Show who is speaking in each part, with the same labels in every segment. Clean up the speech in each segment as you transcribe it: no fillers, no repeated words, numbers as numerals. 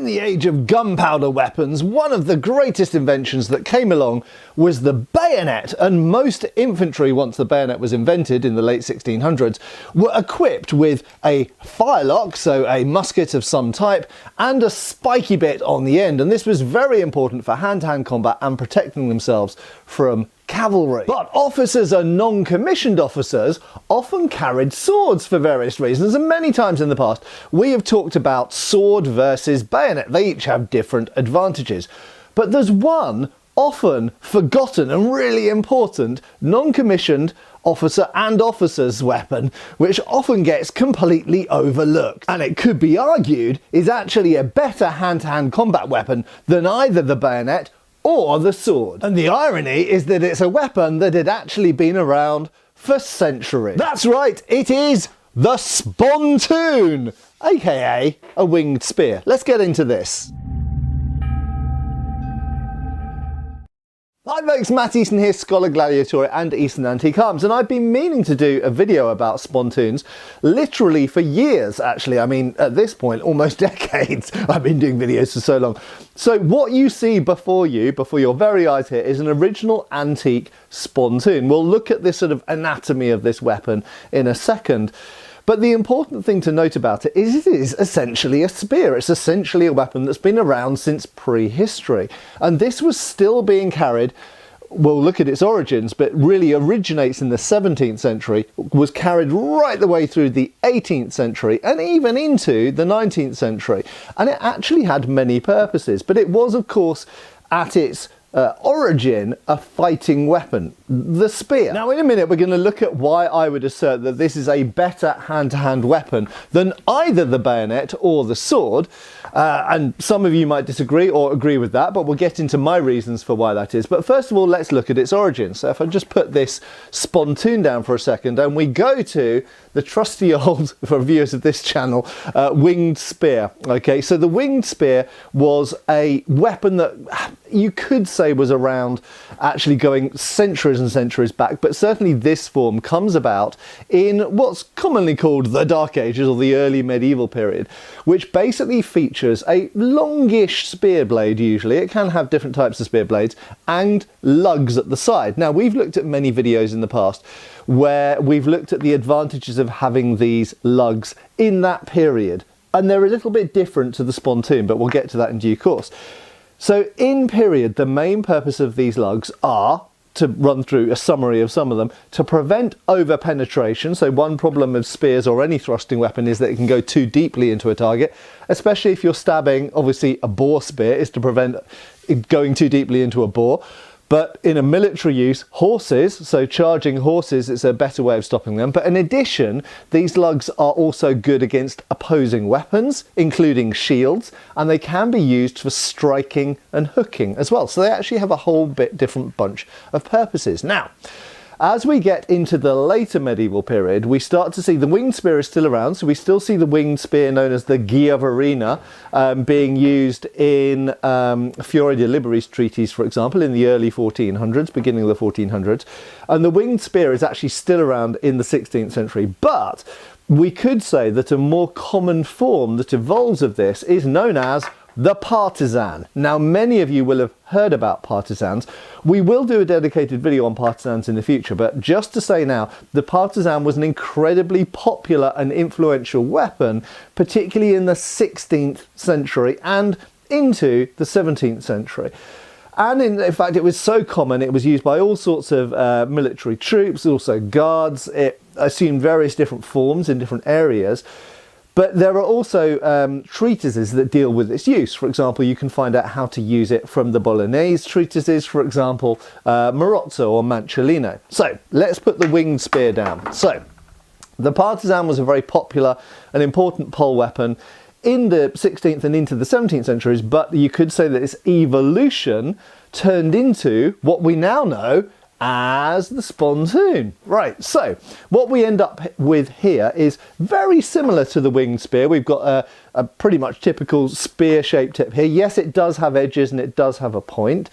Speaker 1: In the age of gunpowder weapons, one of the greatest inventions that came along was the bayonet, and most infantry, once the bayonet was invented in the late 1600s, were equipped with a firelock, so a musket of some type, and a spiky bit on the end, and this was very important for hand-to-hand combat and protecting themselves from cavalry. But officers and non-commissioned officers often carried swords for various reasons, and many times in the past we have talked about sword versus bayonet. They each have different advantages. But there's one often forgotten and really important non-commissioned officer and officer's weapon, which often gets completely overlooked, and it could be argued is actually a better hand-to-hand combat weapon than either the bayonet or the sword. And the irony is that it's a weapon that had actually been around for centuries. That's right, it is the spontoon, aka a winged spear. Let's get into this. Hi folks, Matt Easton here, Schola Gladiatoria and Easton Antique Arms, and I've been meaning to do a video about spontoons literally for years actually. I mean, at this point, almost decades. I've been doing videos for so long. So what you see before you, before your very eyes here, is an original antique spontoon. We'll look at this sort of anatomy of this weapon in a second. But the important thing to note about it is essentially a spear. It's essentially a weapon that's been around since prehistory. And this was still being carried, we'll look at its origins, but really originates in the 17th century, was carried right the way through the 18th century and even into the 19th century. And it actually had many purposes, but it was, of course, at its origin, a fighting weapon, the spear. Now in a minute we're going to look at why I would assert that this is a better hand-to-hand weapon than either the bayonet or the sword, and some of you might disagree or agree with that, but we'll get into my reasons for why that is. But first of all, let's look at its origin. So if I just put this spontoon down for a second and we go to the trusty old, for viewers of this channel, winged spear. Okay, so the winged spear was a weapon that you could say was around actually going centuries and centuries back, but certainly this form comes about in what's commonly called the Dark Ages or the early medieval period, which basically features a longish spear blade usually. It can have different types of spear blades and lugs at the side. Now we've looked at many videos in the past where we've looked at the advantages of having these lugs in that period, and they're a little bit different to the spontoon, but we'll get to that in due course. So in period, the main purpose of these lugs are, to run through a summary of some of them, to prevent over penetration. So one problem of spears or any thrusting weapon is that it can go too deeply into a target, especially if you're stabbing. Obviously a boar spear is to prevent it going too deeply into a boar. But in a military use, horses, so charging horses is a better way of stopping them. But in addition, these lugs are also good against opposing weapons, including shields, and they can be used for striking and hooking as well. So they actually have a whole bit different bunch of purposes. Now, as we get into the later medieval period, we start to see the winged spear is still around, so we still see the winged spear known as the Giavarina being used in Fiore de Liberi's treaties, for example, in the early 1400s, beginning of the 1400s. And the winged spear is actually still around in the 16th century, but we could say that a more common form that evolves of this is known as the partisan. Now many of you will have heard about partisans. We will do a dedicated video on partisans in the future, but just to say now, the partisan was an incredibly popular and influential weapon, particularly in the 16th century and into the 17th century. And in fact, it was so common, it was used by all sorts of military troops, also guards. It assumed various different forms in different areas. But there are also treatises that deal with its use. For example, you can find out how to use it from the Bolognese treatises, for example, Marozzo or Manciolino. So let's put the winged spear down. So the partisan was a very popular and important pole weapon in the 16th and into the 17th centuries, but you could say that its evolution turned into what we now know as the spontoon. Right, so what we end up with here is very similar to the winged spear. We've got a pretty much typical spear shaped tip here. Yes, it does have edges and it does have a point.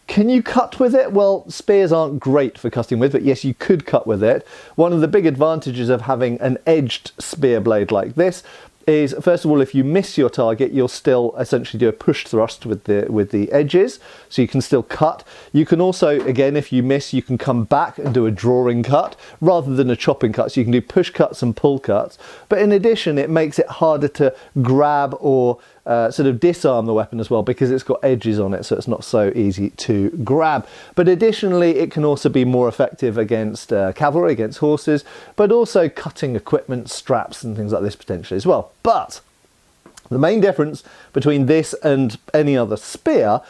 Speaker 1: Can you cut with it? Well, spears aren't great for cutting with, but yes, you could cut with it. One of the big advantages of having an edged spear blade like this is, first of all, if you miss your target, you'll still essentially do a push thrust with the edges, so you can still cut. You can also, again, if you miss, you can come back and do a drawing cut rather than a chopping cut, so you can do push cuts and pull cuts. But in addition, it makes it harder to grab or sort of disarm the weapon as well, because it's got edges on it, so it's not so easy to grab. But additionally, it can also be more effective against cavalry, against horses, but also cutting equipment, straps and things like this potentially as well. But the main difference between this and any other spear,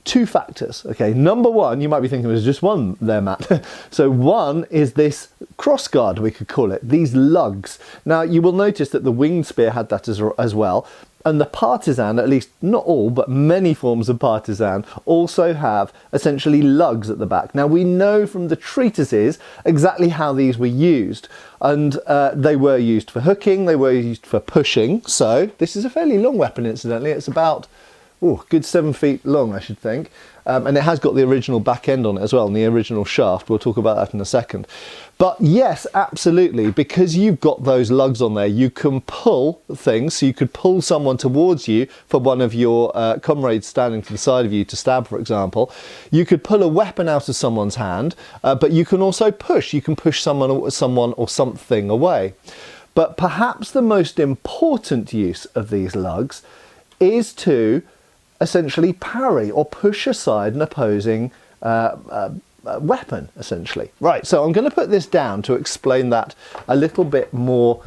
Speaker 1: two factors. Okay, number one, you might be thinking there's just one there, Matt. So one is this crossguard, we could call it, these lugs. Now you will notice that the winged spear had that as well. And the partisan, at least not all, but many forms of partisan, also have essentially lugs at the back. Now we know from the treatises exactly how these were used. And they were used for hooking, they were used for pushing. So this is a fairly long weapon, incidentally. It's about, good 7 feet long, I should think. And it has got the original back end on it as well, and the original shaft. We'll talk about that in a second. But yes, absolutely, because you've got those lugs on there, you can pull things. So you could pull someone towards you for one of your comrades standing to the side of you to stab, for example. You could pull a weapon out of someone's hand, but you can also push. You can push someone or something away. But perhaps the most important use of these lugs is to essentially parry or push aside an opposing weapon, essentially. Right, so I'm going to put this down to explain that a little bit more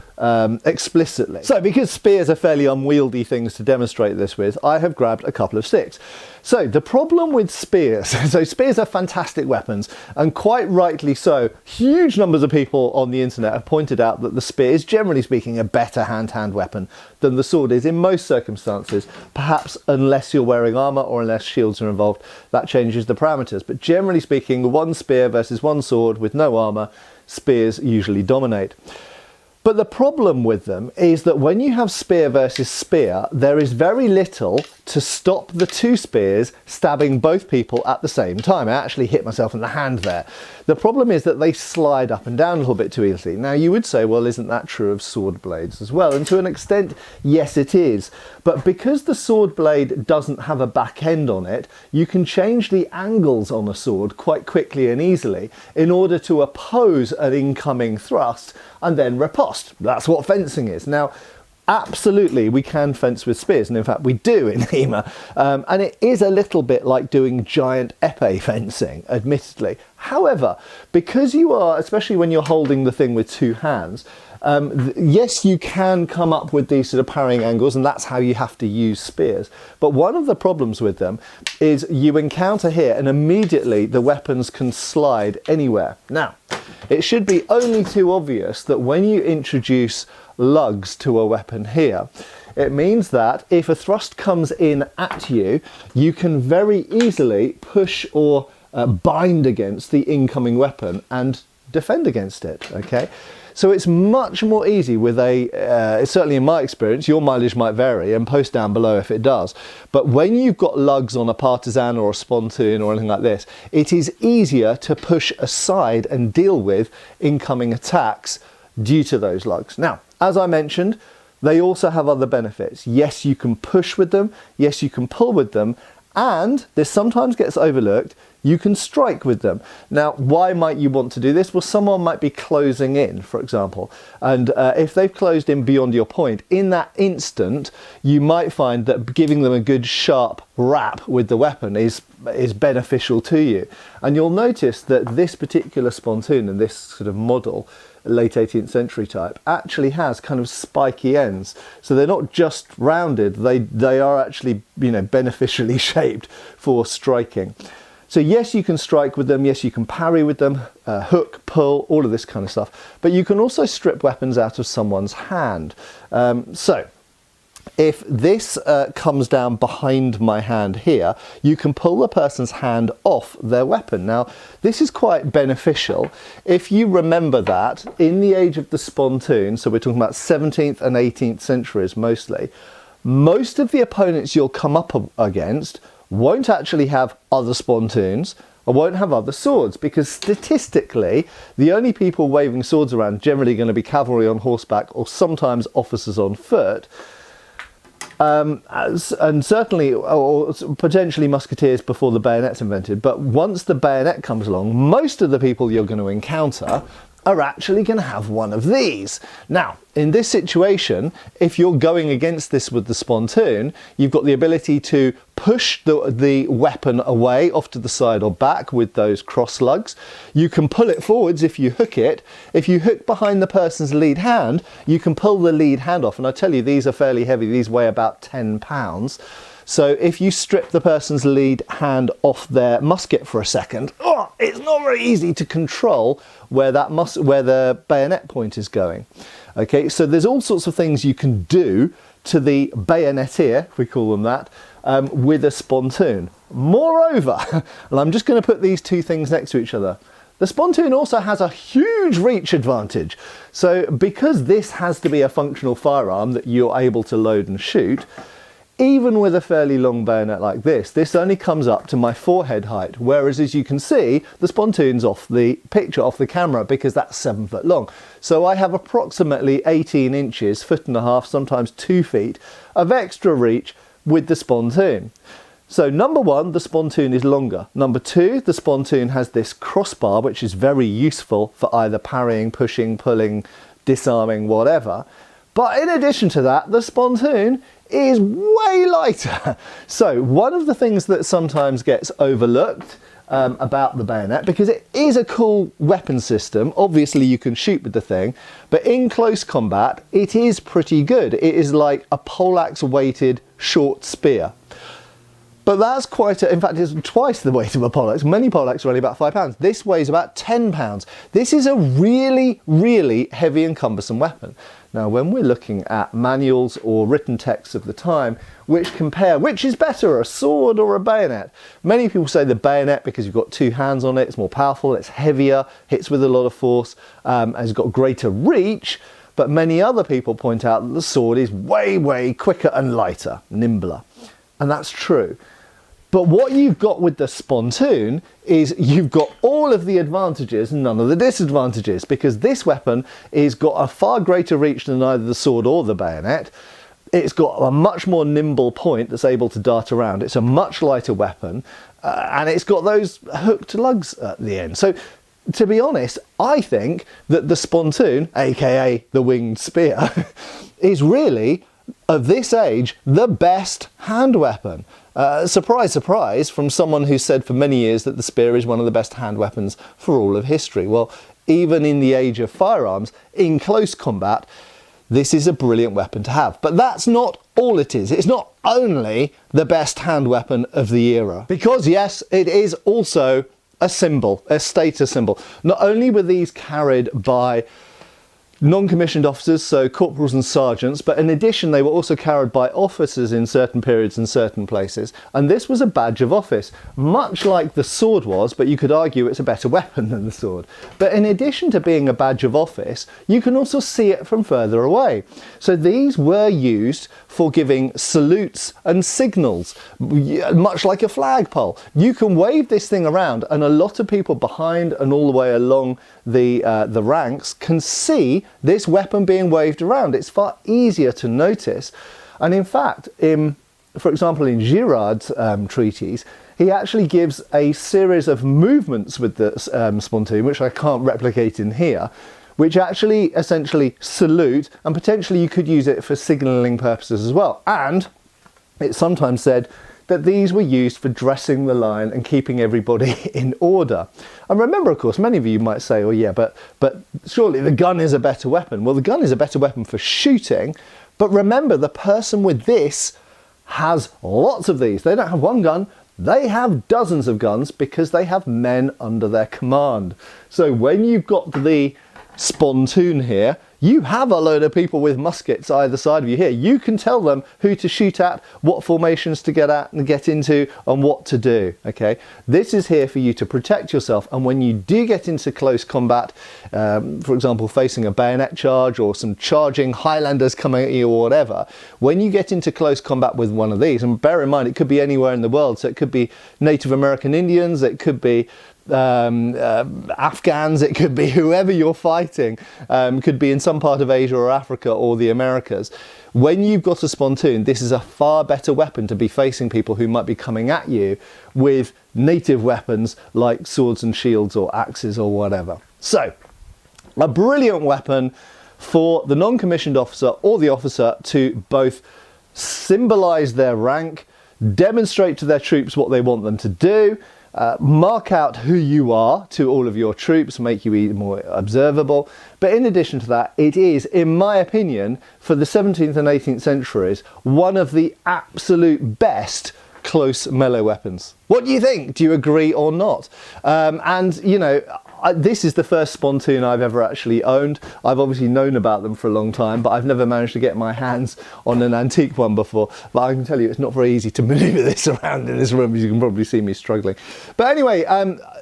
Speaker 1: explicitly. So because spears are fairly unwieldy things to demonstrate this with, I have grabbed a couple of sticks. So the problem with spears, so spears are fantastic weapons, and quite rightly so, huge numbers of people on the internet have pointed out that the spear is, generally speaking, a better hand-to-hand weapon than the sword is in most circumstances. Perhaps unless you're wearing armour or unless shields are involved, that changes the parameters. But generally speaking, one spear versus one sword with no armour, spears usually dominate. But the problem with them is that when you have spear versus spear, there is very little to stop the two spears stabbing both people at the same time. I actually hit myself in the hand there. The problem is that they slide up and down a little bit too easily. Now you would say, well, isn't that true of sword blades as well? And to an extent, yes, it is. But because the sword blade doesn't have a back end on it, you can change the angles on a sword quite quickly and easily in order to oppose an incoming thrust and then riposte. That's what fencing is. Now, absolutely, we can fence with spears, and in fact we do in HEMA, and it is a little bit like doing giant épée fencing, admittedly. However, because you are, especially when you're holding the thing with two hands, yes, you can come up with these sort of parrying angles, and that's how you have to use spears. But one of the problems with them is you encounter here, and immediately the weapons can slide anywhere. Now, it should be only too obvious that when you introduce lugs to a weapon here, it means that if a thrust comes in at you, you can very easily push or bind against the incoming weapon and defend against it, okay? So it's much more easy with a, certainly in my experience, your mileage might vary, and post down below if it does. But when you've got lugs on a partisan or a spontoon or anything like this, it is easier to push aside and deal with incoming attacks due to those lugs. Now, as I mentioned, they also have other benefits. Yes, you can push with them. Yes, you can pull with them. And this sometimes gets overlooked, you can strike with them. Now, why might you want to do this? Well, someone might be closing in, for example, and if they've closed in beyond your point, in that instant, you might find that giving them a good sharp rap with the weapon is beneficial to you. And you'll notice that this particular spontoon and this sort of model, late 18th century type, actually has kind of spiky ends. So they're not just rounded, they are actually, you know, beneficially shaped for striking. So yes, you can strike with them, yes, you can parry with them, hook, pull, all of this kind of stuff. But you can also strip weapons out of someone's hand. So if this comes down behind my hand here, you can pull the person's hand off their weapon. Now, this is quite beneficial. If you remember that, in the age of the spontoon, so we're talking about 17th and 18th centuries mostly, most of the opponents you'll come up against won't actually have other spontoons I won't have other swords, because statistically, the only people waving swords around generally going to be cavalry on horseback or sometimes officers on foot. And certainly, or potentially musketeers before the bayonet's invented. But once the bayonet comes along, most of the people you're going to encounter are actually going to have one of these. Now, in this situation, if you're going against this with the spontoon, you've got the ability to push the weapon away off to the side or back with those cross lugs. You can pull it forwards if you hook it. If you hook behind the person's lead hand, you can pull the lead hand off. And I tell you, these are fairly heavy. These weigh about 10 pounds. So if you strip the person's lead hand off their musket for a second, it's not very easy to control where the bayonet point is going. Okay, so there's all sorts of things you can do to the bayoneteer, if we call them that, with a spontoon. Moreover, and I'm just going to put these two things next to each other, the spontoon also has a huge reach advantage. So because this has to be a functional firearm that you're able to load and shoot, even with a fairly long bayonet like this only comes up to my forehead height, whereas as you can see, the spontoon's off the picture, off the camera, because that's 7 foot long. So I have approximately 18 inches, 1.5 feet, sometimes 2 feet of extra reach with the spontoon. So number one, the spontoon is longer. Number two, the spontoon has this crossbar, which is very useful for either parrying, pushing, pulling, disarming, whatever. But in addition to that, the spontoon is way lighter. So one of the things that sometimes gets overlooked about the bayonet, because it is a cool weapon system, obviously you can shoot with the thing, but in close combat it is pretty good. It is like a poleaxe weighted short spear. But that's in fact it's twice the weight of a poleaxe. Many poleaxes are only about 5 pounds. This weighs about 10 pounds. This is a really, really heavy and cumbersome weapon. Now, when we're looking at manuals or written texts of the time, which compare which is better, a sword or a bayonet, many people say the bayonet because you've got two hands on it, it's more powerful, it's heavier, hits with a lot of force, has got greater reach. But many other people point out that the sword is way, way quicker and lighter, nimbler. And that's true. But what you've got with the spontoon is you've got all of the advantages and none of the disadvantages, because this weapon has got a far greater reach than either the sword or the bayonet. It's got a much more nimble point that's able to dart around. It's a much lighter weapon, and it's got those hooked lugs at the end. So to be honest, I think that the spontoon, aka the winged spear, is really, of this age, the best hand weapon. Surprise, surprise, from someone who said for many years that the spear is one of the best hand weapons for all of history. Well, even in the age of firearms, in close combat, this is a brilliant weapon to have. But that's not all it is. It's not only the best hand weapon of the era. Because yes, it is also a symbol, a status symbol. Not only were these carried by non-commissioned officers, so corporals and sergeants, but in addition they were also carried by officers in certain periods and certain places, and this was a badge of office, much like the sword was, but you could argue it's a better weapon than the sword. But in addition to being a badge of office, you can also see it from further away. So these were used for giving salutes and signals, much like a flagpole. You can wave this thing around and a lot of people behind and all the way along the ranks can see this weapon being waved around. It's far easier to notice. And in fact, for example, in Girard's treatise, he actually gives a series of movements with the spontoon, which I can't replicate in here, which actually essentially salute, and potentially you could use it for signalling purposes as well. And it's sometimes said that these were used for dressing the line and keeping everybody in order. And remember, of course, many of you might say, oh yeah, but surely the gun is a better weapon. Well, the gun is a better weapon for shooting, but remember, the person with this has lots of these. They don't have one gun, they have dozens of guns because they have men under their command. So when you've got the spontoon here, You have a load of people with muskets either side of you here. You can tell them who to shoot at, what formations to get at and get into, and what to do, okay? This is here for you to protect yourself, and when you do get into close combat, for example, facing a bayonet charge or some charging Highlanders coming at you or whatever, when you get into close combat with one of these, and bear in mind, it could be anywhere in the world, so it could be Native American Indians, it could be Afghans, it could be whoever you're fighting, could be in some part of Asia or Africa or the Americas. When you've got a spontoon, this is a far better weapon to be facing people who might be coming at you with native weapons like swords and shields or axes or whatever. So, a brilliant weapon for the non-commissioned officer or the officer to both symbolise their rank, demonstrate to their troops what they want them to do, mark out who you are to all of your troops, make you even more observable. But in addition to that, it is, in my opinion, for the 17th and 18th centuries, one of the absolute best close melee weapons. What do you think? Do you agree or not? And, you know, this is the first spontoon I've ever actually owned. I've obviously known about them for a long time, but I've never managed to get my hands on an antique one before. But I can tell you it's not very easy to maneuver this around in this room, as you can probably see me struggling. But anyway,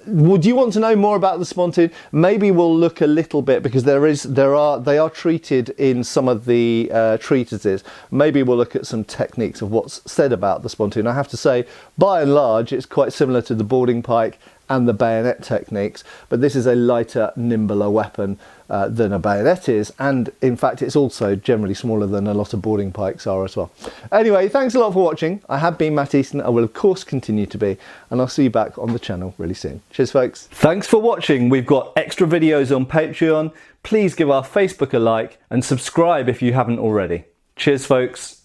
Speaker 1: would you want to know more about the spontoon? Maybe we'll look a little bit, because they are treated in some of the treatises. Maybe we'll look at some techniques of what's said about the spontoon. I have to say, by and large, it's quite similar to the boarding pike and the bayonet techniques, but this is a lighter, nimbler weapon than a bayonet is, and in fact it's also generally smaller than a lot of boarding pikes are as well. Anyway, thanks a lot for watching. I have been Matt Easton, I will of course continue to be, and I'll see you back on the channel really soon. Cheers folks. Thanks for watching. We've got extra videos on Patreon. Please give our Facebook a like and subscribe if you haven't already. Cheers folks.